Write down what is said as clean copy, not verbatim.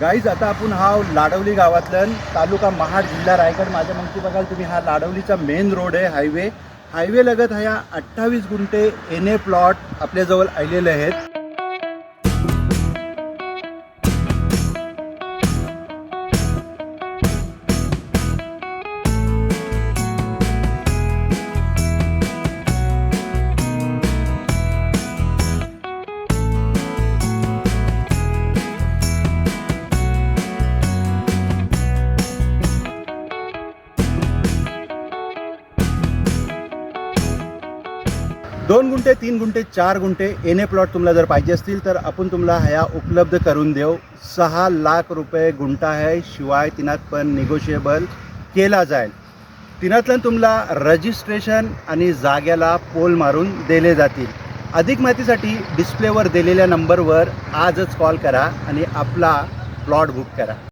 Guys आता आपण हा लाडवली गावातलं तालुका महाड जिल्हा रायगड माझ्या मागची बघाल तुम्ही हा लाडवलीचा मेन रोड आहे हायवे लगत ह्या 28 गुंठे एन ए प्लॉट आपल्याजवळ आलेले आहेत. दोन गुंठे 3 गुंठे 4 गुंठे एन ए प्लॉट तुम्हाला जर पाहिजे असतील तर आपण तुम्हाला ह्या उपलब्ध करून देऊ. 6 लाख रुपये गुंठा आहे, शिवाय तिनात पण निगोशिएबल केला जाईल. तिनातलं तुम्हाला रजिस्ट्रेशन आणि जाग्याला पोल मारून दिले जातील. अधिक माहितीसाठी डिस्प्लेवर दिलेल्या नंबरवर आजच कॉल करा आणि आपला प्लॉट बुक करा.